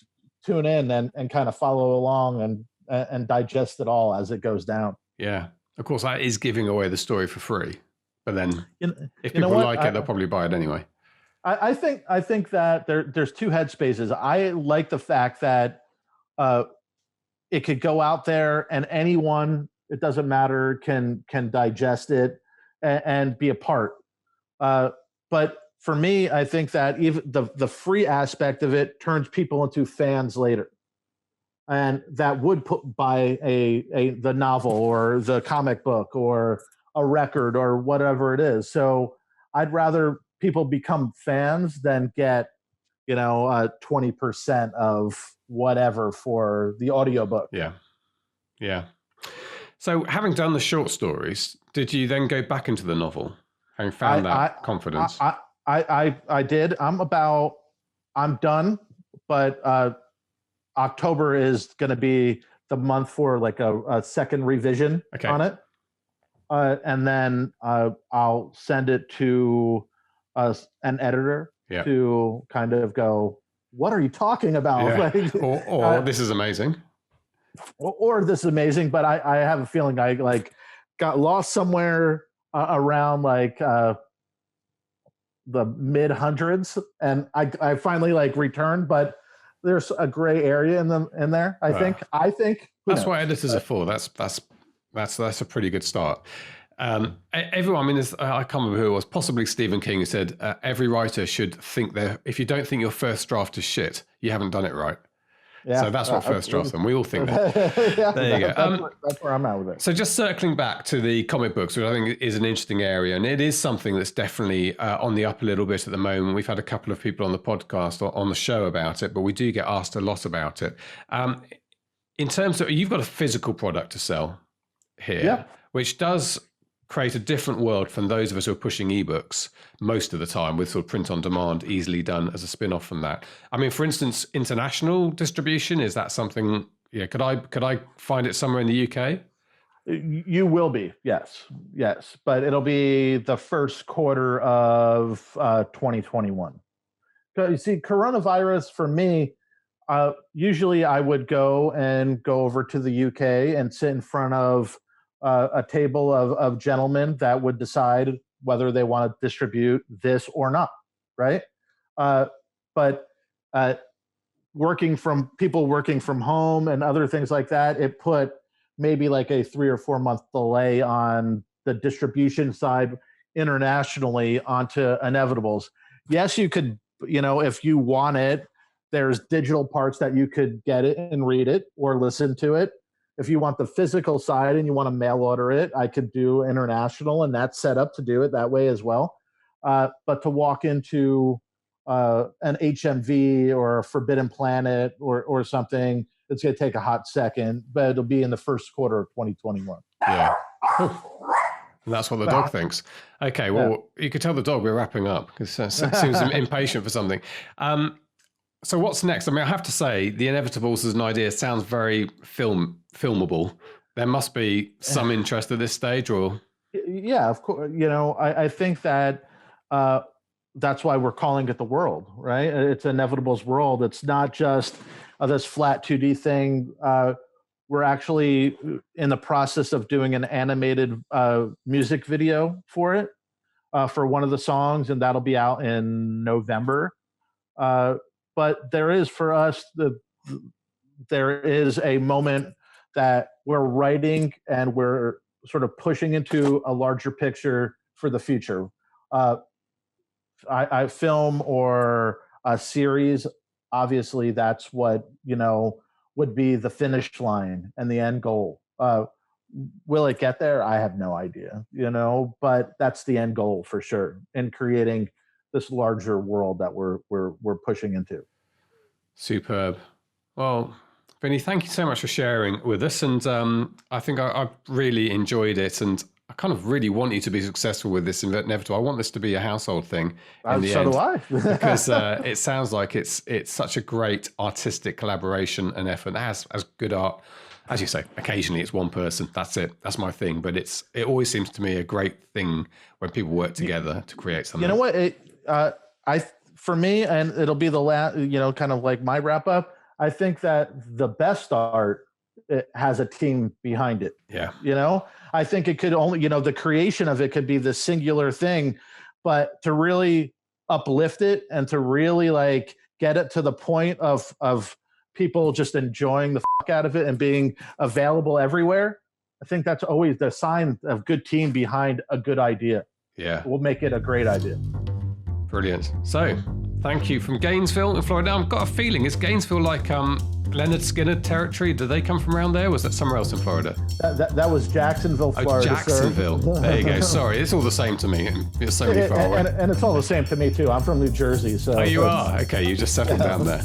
tune in and kind of follow along and digest it all as it goes down. Yeah. Of course, that is giving away the story for free. But then if people like it, they'll probably buy it anyway. I think that there's two headspaces. I like the fact that it could go out there and anyone, it doesn't matter, can digest it and be a part. But for me, I think that even the free aspect of it turns people into fans later, and that would buy the novel or the comic book or a record or whatever it is. So I'd rather people become fans than get 20% of whatever for the audiobook. Yeah. So having done the short stories, did you then go back into the novel, having found that confidence? I did. I'm done, but October is going to be the month for a second revision on it. And then I'll send it to an editor to kind of go, what are you talking about? Or this is amazing. Or this is amazing, but I have a feeling I got lost somewhere around the mid hundreds, and I finally returned, but there's a gray area in there. I think that's what editors are for. That's a pretty good start. Everyone, I can't remember who it was, possibly Stephen King, who said every writer should think if you don't think your first draft is shit, you haven't done it right. Yeah, so that's what first drafts, and we all think that. There you go. That's where I'm at with it. So just circling back to the comic books, which I think is an interesting area, and it is something that's definitely on the up a little bit at the moment. We've had a couple of people on the podcast or on the show about it, but we do get asked a lot about it. In terms of, you've got a physical product to sell here, which does create a different world from those of us who are pushing ebooks most of the time, with sort of print on demand easily done as a spin-off from that. For instance, international distribution, is that something? Yeah, could I find it somewhere in the UK? You will be, yes, but it'll be the first quarter of 2021. You see, coronavirus for me, usually I would go over to the UK and sit in front of a table of gentlemen that would decide whether they want to distribute this or not, right? But working from home and other things like that, it put maybe a 3 or 4 month delay on the distribution side internationally onto Inevitables. Yes, you could, if you want it, there's digital parts that you could get it and read it or listen to it. If you want the physical side and you want to mail order it, I could do international, and that's set up to do it that way as well. But to walk into an HMV or a Forbidden Planet or something, it's going to take a hot second, but it'll be in the first quarter of 2021. Yeah. And that's what the dog thinks. Okay, well, you could tell the dog we're wrapping up because it seems impatient for something. So what's next? I mean, I have to say, The Inevitables as an idea sounds very filmable. There must be some interest at this stage, or? Yeah, of course. I think that that's why we're calling it The World, right? It's Inevitables World. It's not just this flat 2D thing. We're actually in the process of doing an animated music video for it, for one of the songs, and that'll be out in November. But there is, for us, there is a moment that we're writing and we're sort of pushing into a larger picture for the future. I film or a series, obviously that's what, would be the finish line and the end goal. Will it get there? I have no idea, but that's the end goal for sure, in creating this larger world that we're pushing into. Superb. Well, Vinny, thank you so much for sharing with us. And I think I really enjoyed it. And I kind of really want you to be successful with this Inevitable. I want this to be a household thing in the end. So do I. Because it sounds like it's such a great artistic collaboration and effort. It has good art. As you say, occasionally it's one person. That's it. That's my thing. But it always seems to me a great thing when people work together to create something. You know what? For me, and it'll be the last, kind of like my wrap up, I think that the best art, it has a team behind it. Yeah. I think it could only, the creation of it could be the singular thing, but to really uplift it and to really like get it to the point of people just enjoying the fuck out of it and being available everywhere, I think that's always the sign of good team behind a good idea. Yeah. We'll make it a great idea. Brilliant. So, thank you from Gainesville in Florida. I've got a feeling, is Gainesville like Leonard Skinner territory? Do they come from around there? Or was that somewhere else in Florida? That was Jacksonville, Florida. Jacksonville. Sir. There you go. Sorry, it's all the same to me. It's so many far away. And it's all the same to me too. I'm from New Jersey. So. Oh, you are? Okay, you just settled down there.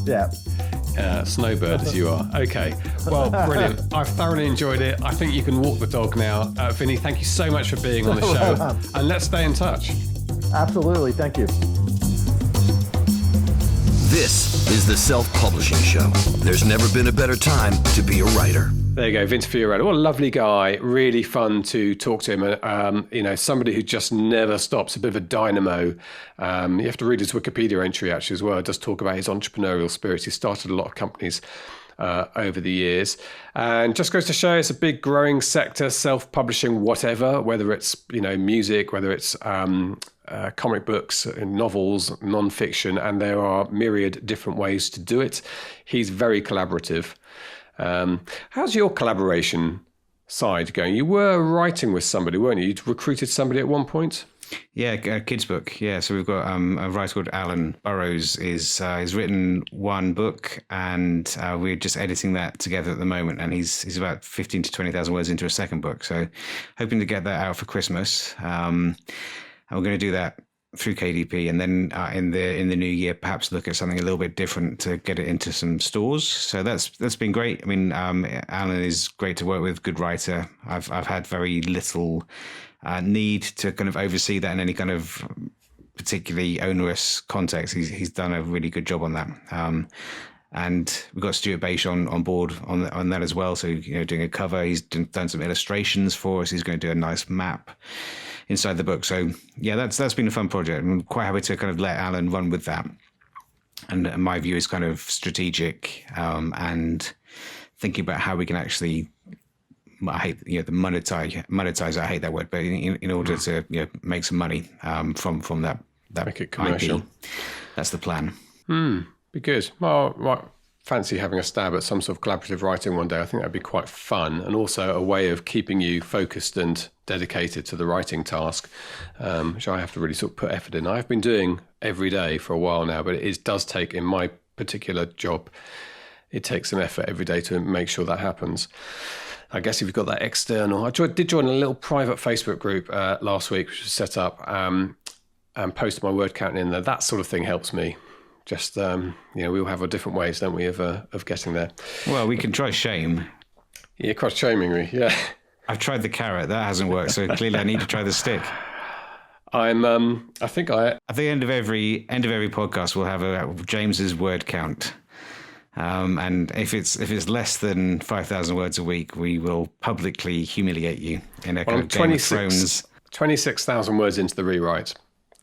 Yeah. Snowbird as you are. Okay. Well, brilliant. I've thoroughly enjoyed it. I think you can walk the dog now. Vinny, thank you so much for being on the show. And let's stay in touch. Absolutely. Thank you. This is the Self-Publishing Show. There's never been a better time to be a writer. There you go, Vincent Fiorello. What a lovely guy. Really fun to talk to him. Somebody who just never stops, a bit of a dynamo. You have to read his Wikipedia entry actually as well. It does talk about his entrepreneurial spirit. He started a lot of companies over the years, and just goes to show it's a big growing sector, self-publishing, whatever, whether it's music, whether it's comic books, novels, non-fiction, and there are myriad different ways to do it. He's very collaborative. How's your collaboration side going? You were writing with somebody, weren't you? You'd recruited somebody at one point. Yeah, kids book. Yeah, so we've got a writer called Alan Burrows. He's written one book, and we're just editing that together at the moment. And he's about 15 to 20,000 words into a second book. So hoping to get that out for Christmas. And we're going to do that through KDP, and then in the new year, perhaps look at something a little bit different to get it into some stores. So that's been great. I mean, Alan is great to work with, good writer. I've had very little need to kind of oversee that in any kind of particularly onerous context. He's done a really good job on that. And we've got Stuart Bache on board on that as well. So, doing a cover, he's done some illustrations for us. He's going to do a nice map inside the book. So yeah, that's been a fun project. I'm quite happy to kind of let Alan run with that. And my view is kind of strategic and thinking about how we can actually, I hate the monetize. I hate that word, but in order to make some money from that make it commercial. IP, that's the plan. Be good. Well, fancy having a stab at some sort of collaborative writing one day. I think that'd be quite fun, and also a way of keeping you focused and dedicated to the writing task, which I have to really sort of put effort in. I've been doing every day for a while now, but it does take, in my particular job, it takes some effort every day to make sure that happens. I guess if you've got that external, I did join a little private Facebook group last week, which was set up, and posted my word count in there. That sort of thing helps me. Just, we all have our different ways, don't we, of getting there. Well, we can try shame. Yeah, cross-shaming me, yeah. I've tried the carrot. That hasn't worked. So clearly I need to try the stick. I think at the end of every podcast, we'll have James's word count. And if it's less than 5,000 words a week, we will publicly humiliate you in a kind of Game of Thrones. 26,000 words into the rewrite,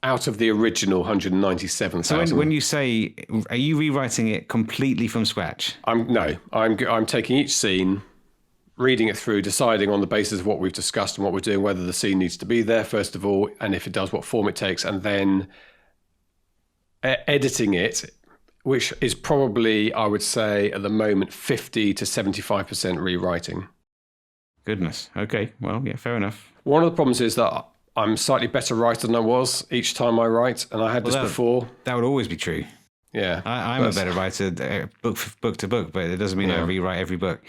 out of the original 197,000. So when you say, are you rewriting it completely from scratch? I'm taking each scene, reading it through, deciding on the basis of what we've discussed and what we're doing, whether the scene needs to be there, first of all, and if it does, what form it takes, and then editing it, which is probably, I would say, at the moment, 50 to 75% rewriting. Goodness. Okay. Well, yeah, fair enough. One of the problems is that I'm slightly better writer than I was each time I write, and I had this before. That would always be true. Yeah. I'm a better writer, book to book, but it doesn't mean I rewrite every book.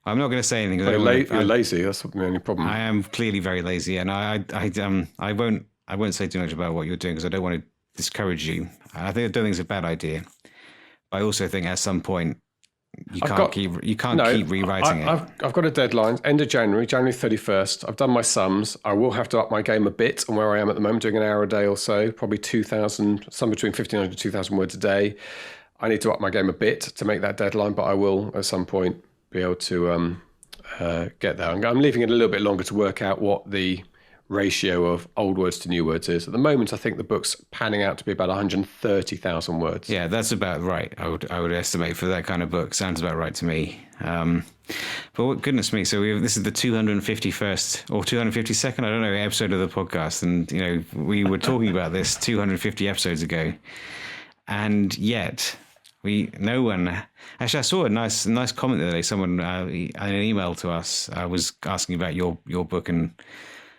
I'm not going to say anything. You're lazy. That's the only problem. I am clearly very lazy, and I won't say too much about what you're doing because I don't want to discourage you. I think it's a bad idea. But I also think at some point you can't keep rewriting it. I've got a deadline, end of January 31st. I've done my sums. I will have to up my game a bit on where I am at the moment, doing an hour a day or so, probably 2,000, some between 1,500 to 2,000 words a day. I need to up my game a bit to make that deadline, but I will at some point be able to get there. I'm leaving it a little bit longer to work out what the ratio of old words to new words is. At the moment, I think the book's panning out to be about 130,000 words. Yeah, that's about right. I would estimate for that kind of book. Sounds about right to me. But goodness me, so this is the 251st or 252nd, I don't know, episode of the podcast, and we were talking about this 250 episodes ago, and yet no one. Actually, I saw a nice comment the other day. Someone in an email to us was asking about your book and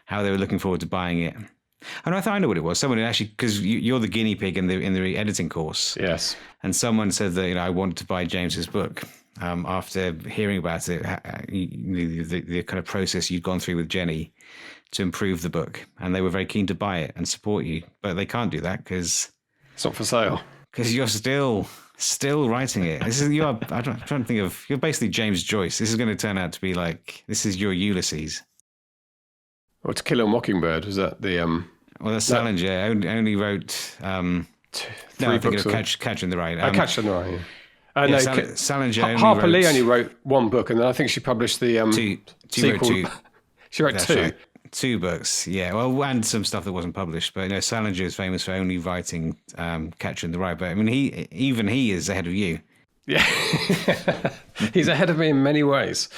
how they were looking forward to buying it. And I thought I know what it was. Someone actually, because you're the guinea pig in the editing course. Yes. And someone said that I want to buy James's book after hearing about it, the kind of process you'd gone through with Jenny to improve the book, and they were very keen to buy it and support you, but they can't do that because it's not for sale. Because you're still writing it. I'm trying to think of. You're basically James Joyce. This is going to turn out to be like this is your Ulysses. Or To Kill a Mockingbird, was that the... Well, that's Salinger. Only wrote... three books. Catch in the Rye. Catch in the Rye, Salinger Harper Lee only wrote one book, and then I think she published the sequel. She wrote two. Right. 2 books, yeah. Well, and some stuff that wasn't published. But Salinger is famous for only writing Catcher in the Rye. But I mean, he is ahead of you. Yeah, he's ahead of me in many ways.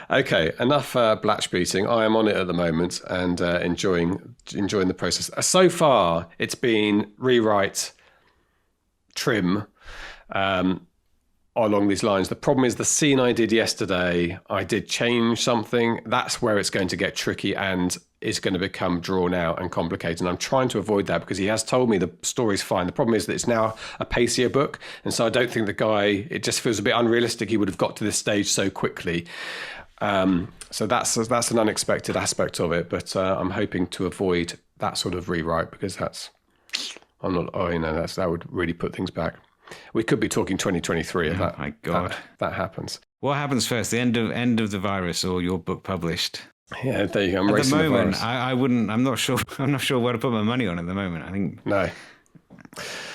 Okay, enough blatch beating. I am on it at the moment and enjoying the process. So far, it's been rewrite, trim, along these lines. The problem is the scene I did yesterday, I did change something. That's where it's going to get tricky and is going to become drawn out and complicated. And I'm trying to avoid that because he has told me the story's fine. The problem is that it's now a pacier book. And so I don't think the guy, it just feels a bit unrealistic he would have got to this stage so quickly. So that's an unexpected aspect of it. But I'm hoping to avoid that sort of rewrite because that would really put things back. We could be talking 2023 if that happens. What happens first, the end of the virus or your book published? Yeah, there you go. I'm at racing the moment, the I wouldn't. I'm not sure where to put my money on at the moment. I think no.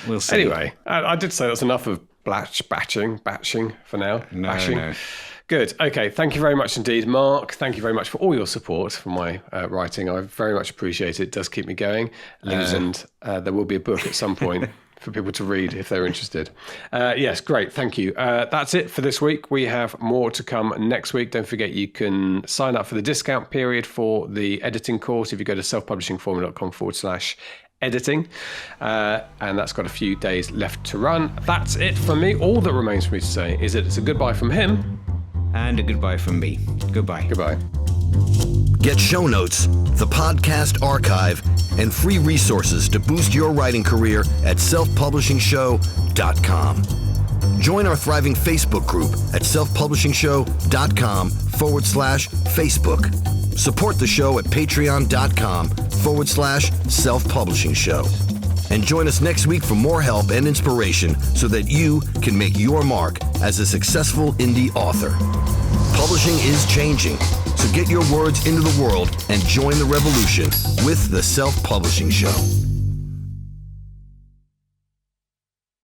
We'll see. Anyway, I did say that's enough of batching for now. No. Good. Okay. Thank you very much indeed, Mark. Thank you very much for all your support for my writing. I very much appreciate it. It does keep me going. And there will be a book at some point for people to read if they're interested. Yes, great. Thank you. That's it for this week. We have more to come next week. Don't forget you can sign up for the discount period for the editing course if you go to selfpublishingformula.com/editing. And that's got a few days left to run. That's it from me. All that remains for me to say is that it's a goodbye from him. And a goodbye from me. Goodbye. Goodbye. Get show notes, the podcast archive, and free resources to boost your writing career at selfpublishingshow.com. Join our thriving Facebook group at selfpublishingshow.com/Facebook. Support the show at patreon.com/selfpublishingshow. And join us next week for more help and inspiration so that you can make your mark as a successful indie author. Publishing is changing, so get your words into the world and join the revolution with The Self-Publishing Show.